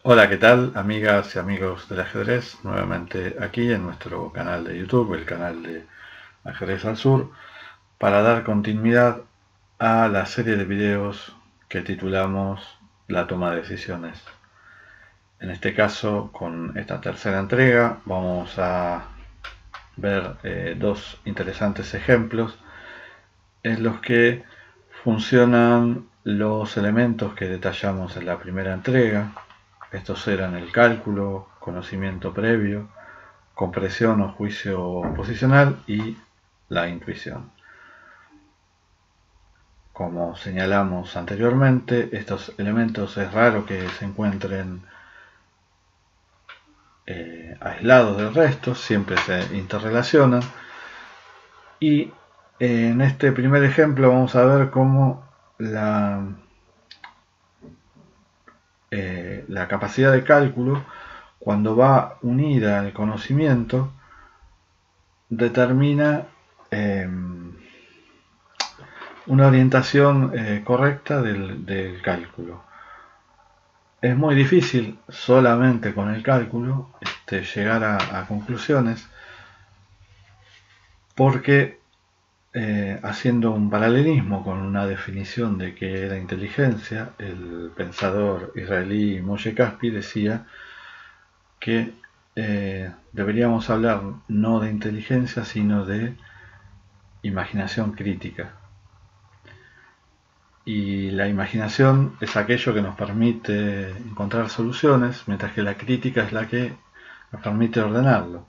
Hola, ¿qué tal, amigas y amigos del ajedrez? Nuevamente aquí en nuestro canal de YouTube, el canal de Ajedrez al Sur, para dar continuidad a la serie de videos que titulamos La toma de decisiones. En este caso, con esta tercera entrega, vamos a ver dos interesantes ejemplos en los que funcionan los elementos que detallamos en la primera entrega. Estos eran el cálculo, conocimiento previo, compresión o juicio posicional y la intuición. Como señalamos anteriormente, estos elementos es raro que se encuentren aislados del resto, siempre se interrelacionan. Y en este primer ejemplo vamos a ver cómo la capacidad de cálculo, cuando va unida al conocimiento, determina una orientación correcta del cálculo. Es muy difícil solamente con el cálculo llegar a conclusiones, porque haciendo un paralelismo con una definición de qué era inteligencia, el pensador israelí Moshe Caspi decía que deberíamos hablar no de inteligencia, sino de imaginación crítica. Y la imaginación es aquello que nos permite encontrar soluciones, mientras que la crítica es la que nos permite ordenarlo.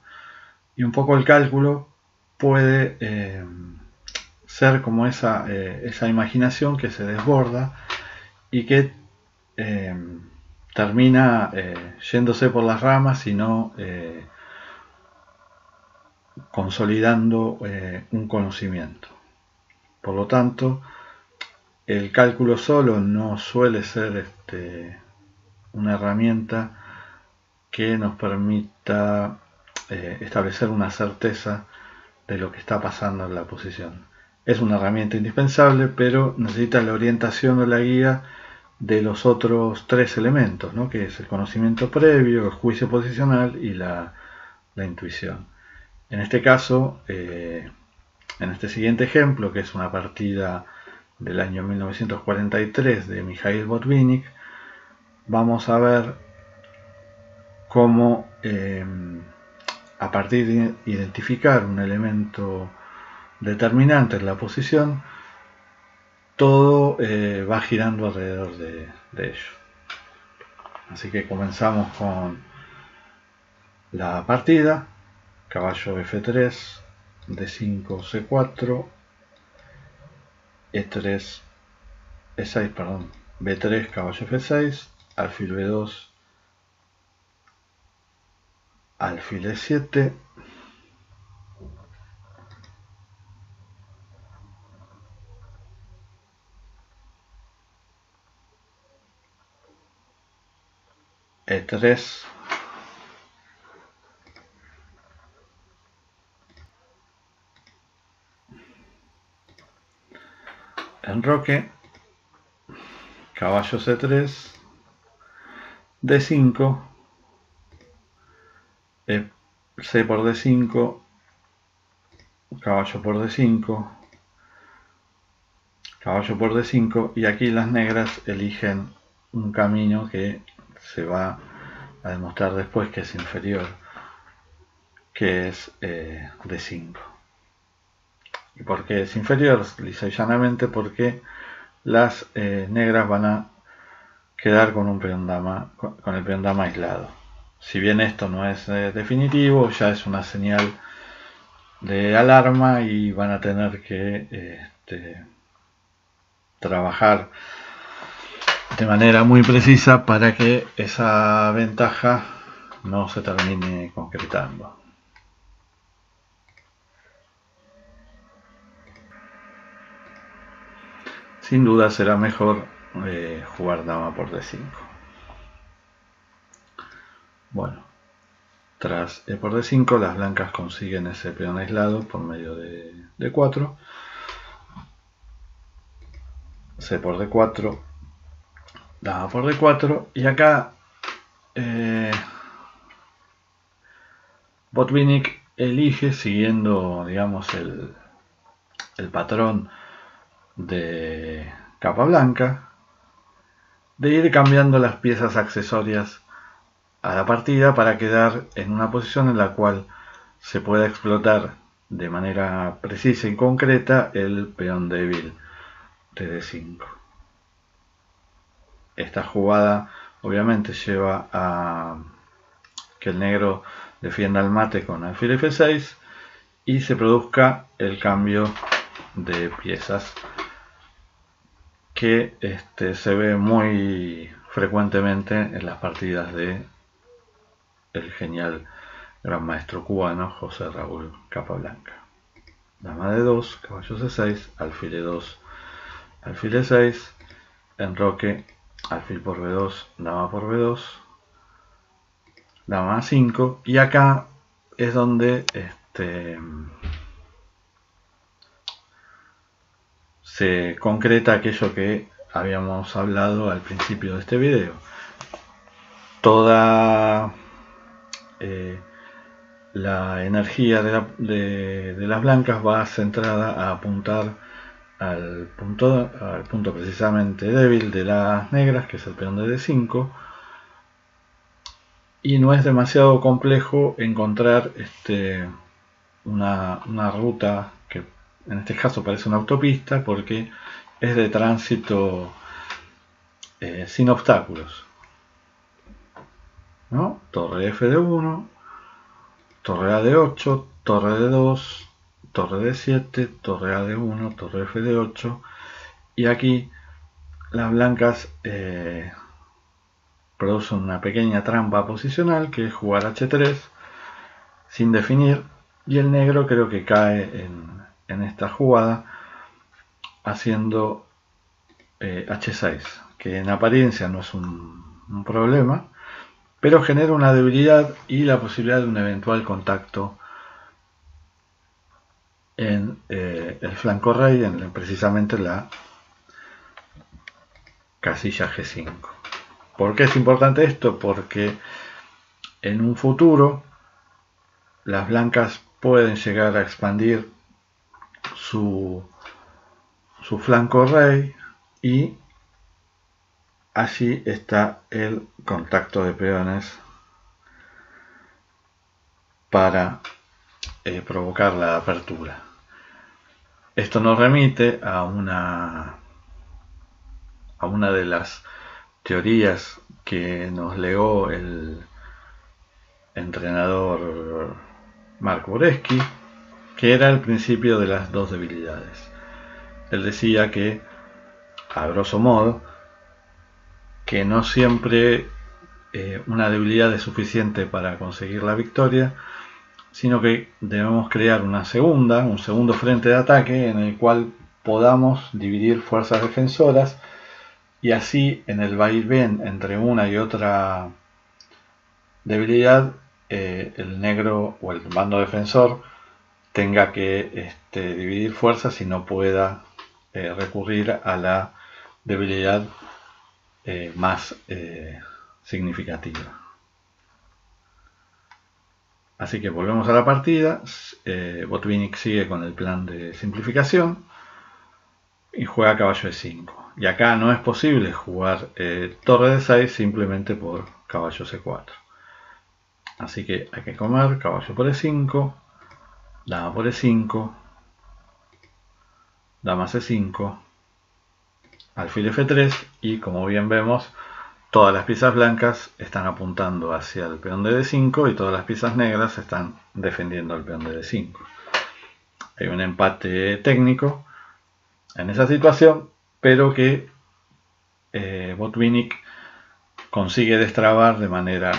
Y un poco el cálculo puede ser como esa imaginación que se desborda y que termina yéndose por las ramas y no consolidando un conocimiento. Por lo tanto, el cálculo solo no suele ser una herramienta que nos permita establecer una certeza de lo que está pasando en la posición. Es una herramienta indispensable, pero necesita la orientación o la guía de los otros tres elementos, ¿no? Que es el conocimiento previo, el juicio posicional y la intuición. En este caso, en este siguiente ejemplo, que es una partida del año 1943 de Mikhail Botvinnik, vamos a ver cómo a partir de identificar un elemento determinante en la posición, todo va girando alrededor de ello. Así que comenzamos con la partida. Caballo F3, D5, C4, E3, E6, perdón, B3, caballo F6, alfil B2, alfil E7, E3, enroque, caballo C3, D5, C por D5, caballo por D5, caballo por D5, y aquí las negras eligen un camino que se va a demostrar después que es inferior, que es D5. ¿Y por qué es inferior? Lisa y llanamente porque las negras van a quedar con un peón dama, con el peón dama aislado. Si bien esto no es definitivo, ya es una señal de alarma y van a tener que trabajar de manera muy precisa para que esa ventaja no se termine concretando. Sin duda será mejor jugar dama por D5. Bueno, tras E por D5 las blancas consiguen ese peón aislado por medio de D4, C por D4, dama por D4, y acá Botvinnik elige, siguiendo, digamos, el patrón de Capablanca, de ir cambiando las piezas accesorias a la partida para quedar en una posición en la cual se pueda explotar de manera precisa y concreta el peón débil de D5. Esta jugada obviamente lleva a que el negro defienda el mate con alfil F6 y se produzca el cambio de piezas que se ve muy frecuentemente en las partidas de el genial gran maestro cubano José Raúl Capablanca. Dama de 2, caballo C6, alfil E2, alfil E6, enroque, alfil por B2, dama por B2, dama A5, y acá es donde se concreta aquello que habíamos hablado al principio de este video. Toda la energía de las blancas va centrada a apuntar al punto precisamente débil de las negras, que es el peón de D5, y no es demasiado complejo encontrar una ruta que en este caso parece una autopista, porque es de tránsito sin obstáculos, ¿no? Torre F de 1, torre A de 8, torre de 2, torre de 7, torre A de 1, torre F de 8, y aquí las blancas producen una pequeña trampa posicional, que es jugar H3 sin definir, y el negro creo que cae en esta jugada haciendo H6, que en apariencia no es un problema, pero genera una debilidad y la posibilidad de un eventual contacto en el flanco rey, precisamente la casilla G5. ¿Por qué es importante esto? Porque en un futuro las blancas pueden llegar a expandir su flanco rey, y allí está el contacto de peones para provocar la apertura. Esto nos remite a una de las teorías que nos legó el entrenador Marc Bureschi, que era el principio de las dos debilidades. Él decía que, a grosso modo, que no siempre una debilidad es suficiente para conseguir la victoria, sino que debemos crear un segundo frente de ataque en el cual podamos dividir fuerzas defensoras, y así en el vaivén entre una y otra debilidad el negro o el bando defensor tenga que dividir fuerzas y no pueda recurrir a la debilidad más significativa. Así que volvemos a la partida. Botvinnik sigue con el plan de simplificación y juega caballo E5. Y acá no es posible jugar torre de 6 simplemente por caballo C4. Así que hay que comer caballo por E5, dama por E5, dama C5, alfil F3, y como bien vemos, todas las piezas blancas están apuntando hacia el peón de D5 y todas las piezas negras están defendiendo el peón de D5. Hay un empate técnico en esa situación, pero que Botvinnik consigue destrabar de manera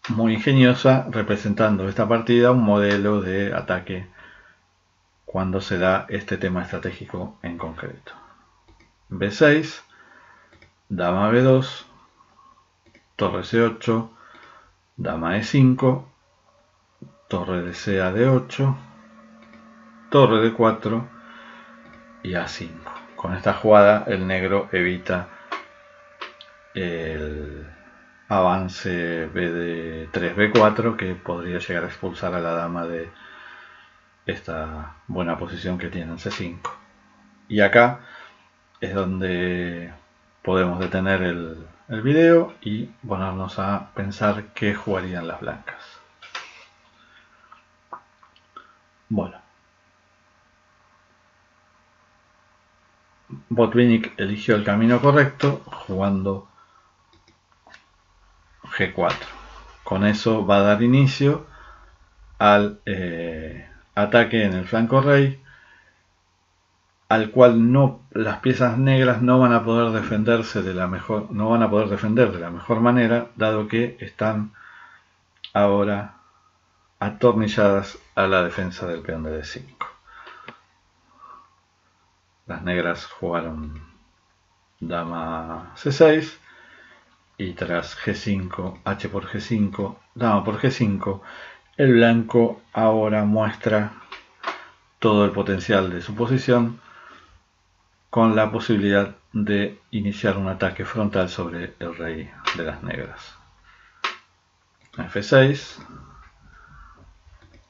muy ingeniosa, representando esta partida un modelo de ataque cuando se da este tema estratégico en concreto. B6, dama B2, torre C8, dama E5, torre de C a D8, torre D4 y A5. Con esta jugada el negro evita el avance BD3, B4 que podría llegar a expulsar a la dama de esta buena posición que tiene en C5. Y acá es donde podemos detener el video y ponernos a pensar qué jugarían las blancas. Bueno, Botvinnik eligió el camino correcto jugando G4. Con eso va a dar inicio al ataque en el flanco rey, al cual las piezas negras no van a poder defenderse de la mejor manera, dado que están ahora atornilladas a la defensa del peón de D5. Las negras jugaron dama C6 y tras G5, H por G5, dama por G5, el blanco ahora muestra todo el potencial de su posición con la posibilidad de iniciar un ataque frontal sobre el rey de las negras. F6,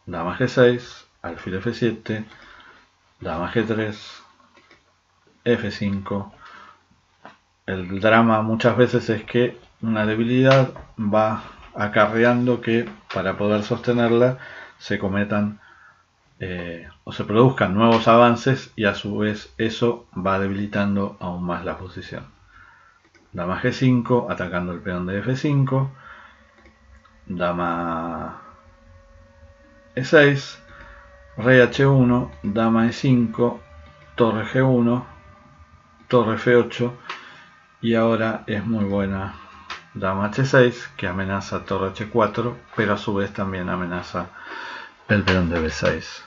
dama G6, alfil F7, dama G3, F5. El drama muchas veces es que una debilidad va acarreando que para poder sostenerla se cometan o se produzcan nuevos avances, y a su vez eso va debilitando aún más la posición. Dama G5 atacando el peón de F5, dama E6, rey H1, dama E5, torre G1, torre F8, y ahora es muy buena dama H6 que amenaza torre H4, pero a su vez también amenaza el peón de B6,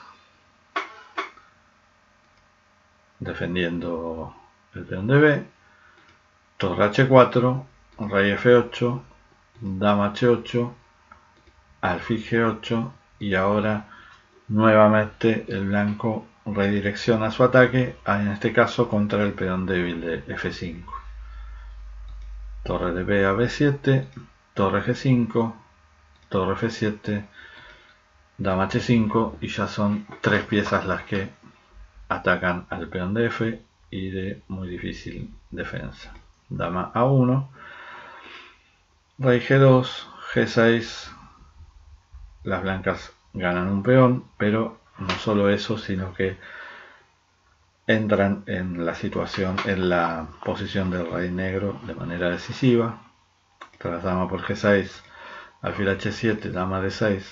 defendiendo el peón de B, torre H4, rey F8, dama H8, alfil G8, y ahora nuevamente el blanco redirecciona su ataque, en este caso contra el peón débil de F5. Torre de B a B7, torre G5, torre F7, dama H5, y ya son 3 piezas las que atacan al peón de F y de muy difícil defensa. Dama A1, rey G2, G6, las blancas ganan un peón, pero no solo eso, sino que entran en la posición del rey negro de manera decisiva. Tras dama por G6, alfil H7, dama D6,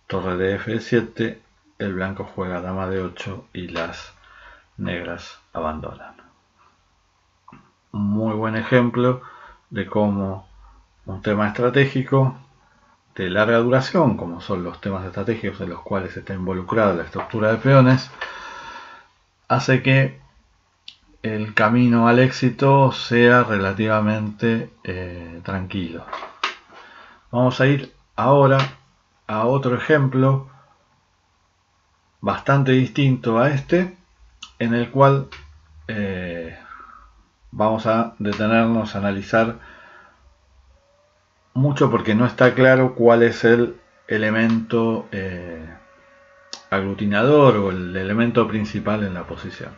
torre de F7, el blanco juega dama D8 y las negras abandonan. Un muy buen ejemplo de cómo un tema estratégico de larga duración, como son los temas estratégicos en los cuales está involucrada la estructura de peones, hace que el camino al éxito sea relativamente tranquilo. Vamos a ir ahora a otro ejemplo bastante distinto a este, en el cual vamos a detenernos a analizar mucho porque no está claro cuál es el elemento aglutinador o el elemento principal en la posición.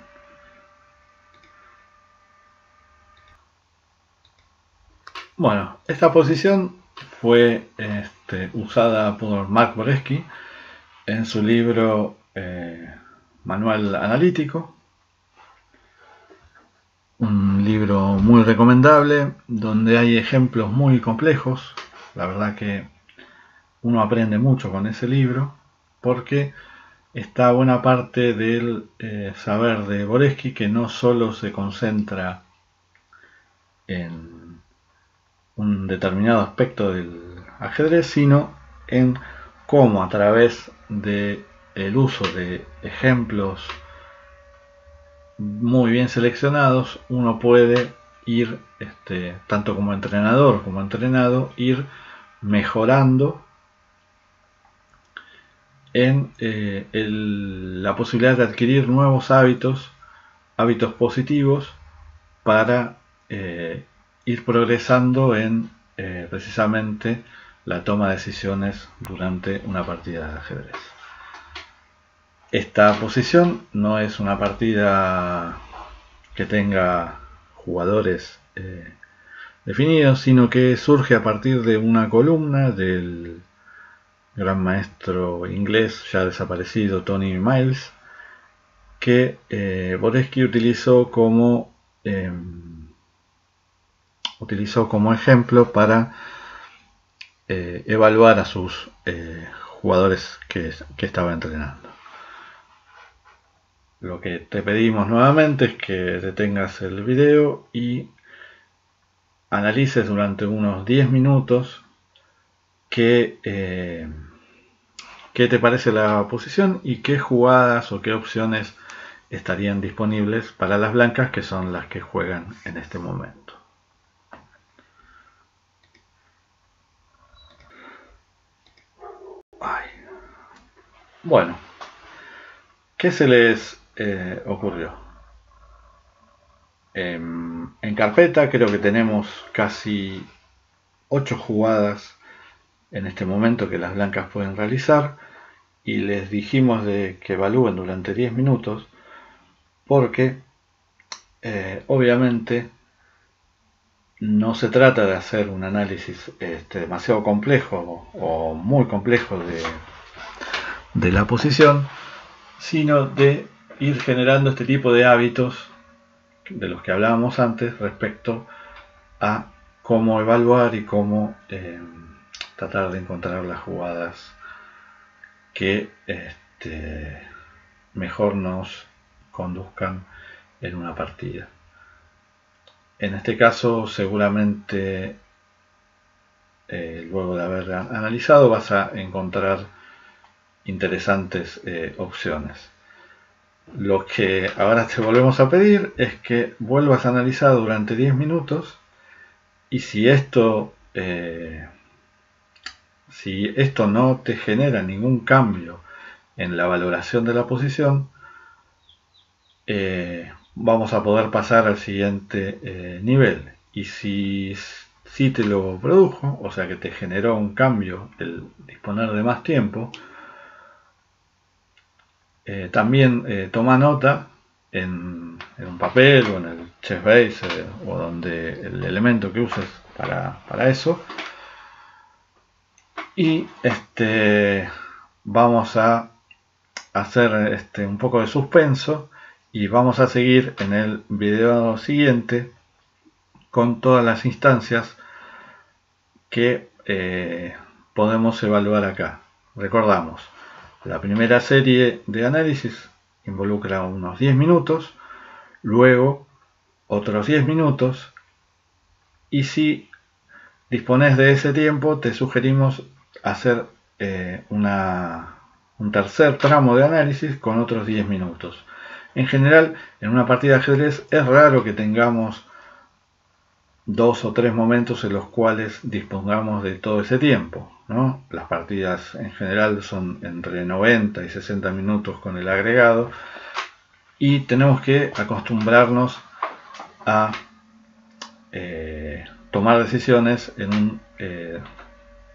Bueno, esta posición fue usada por Mark Boresky en su libro Manual Analítico, un libro muy recomendable donde hay ejemplos muy complejos. La verdad que uno aprende mucho con ese libro porque está buena parte del saber de Boresky, que no solo se concentra en un determinado aspecto del ajedrez, sino en cómo a través del uso de ejemplos muy bien seleccionados uno puede ir, tanto como entrenador como entrenado, ir mejorando en la posibilidad de adquirir nuevos hábitos positivos para ir progresando en precisamente la toma de decisiones durante una partida de ajedrez. Esta posición no es una partida que tenga jugadores definidos, sino que surge a partir de una columna del gran maestro inglés ya desaparecido Tony Miles, que Boresky utilizó como ejemplo para evaluar a sus jugadores que estaba entrenando. Lo que te pedimos nuevamente es que detengas el video y analices durante unos 10 minutos qué te parece la posición y qué jugadas o qué opciones estarían disponibles para las blancas, que son las que juegan en este momento. Bueno, ¿qué se les ocurrió? En carpeta creo que tenemos casi 8 jugadas en este momento que las blancas pueden realizar, y les dijimos que evalúen durante 10 minutos porque obviamente no se trata de hacer un análisis demasiado complejo o muy complejo de la posición, sino de ir generando este tipo de hábitos de los que hablábamos antes respecto a cómo evaluar y cómo tratar de encontrar las jugadas que mejor nos conduzcan en una partida. En este caso, seguramente luego de haber analizado vas a encontrar interesantes opciones. Lo que ahora te volvemos a pedir es que vuelvas a analizar durante 10 minutos, y si esto no te genera ningún cambio en la valoración de la posición, vamos a poder pasar al siguiente nivel. Y si te lo produjo, o sea que te generó un cambio el disponer de más tiempo, también toma nota en un papel o en el Chessbase o donde el elemento que uses para eso, y vamos a hacer un poco de suspenso y vamos a seguir en el video siguiente con todas las instancias que podemos evaluar acá. Recordamos, la primera serie de análisis involucra unos 10 minutos, luego otros 10 minutos, y si dispones de ese tiempo te sugerimos hacer un tercer tramo de análisis con otros 10 minutos. En general, en una partida de ajedrez es raro que tengamos 2 o 3 momentos en los cuales dispongamos de todo ese tiempo, ¿no? Las partidas en general son entre 90 y 60 minutos con el agregado, y tenemos que acostumbrarnos a tomar decisiones en un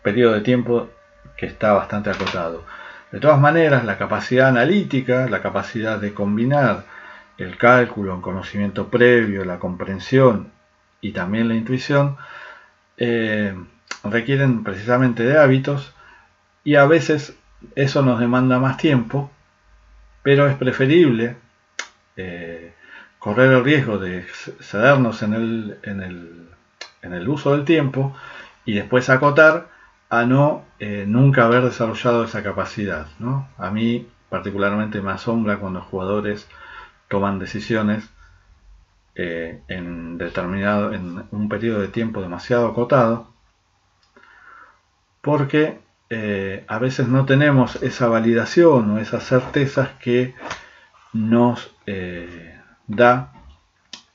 periodo de tiempo que está bastante acotado. De todas maneras, la capacidad analítica, la capacidad de combinar el cálculo, el conocimiento previo, la comprensión y también la intuición requieren precisamente de hábitos, y a veces eso nos demanda más tiempo, pero es preferible correr el riesgo de cedernos en el uso del tiempo y después acotar a no nunca haber desarrollado esa capacidad, ¿no? A mí particularmente me asombra cuando los jugadores toman decisiones en un periodo de tiempo demasiado acotado, porque a veces no tenemos esa validación o esas certezas que nos da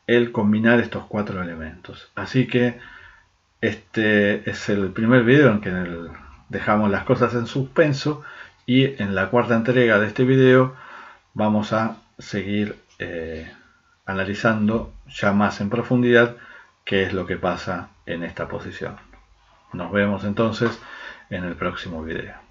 el combinar estos 4 elementos. Así que este es el primer video en que dejamos las cosas en suspenso, y en la cuarta entrega de este video vamos a seguir analizando ya más en profundidad qué es lo que pasa en esta posición. Nos vemos entonces en el próximo video.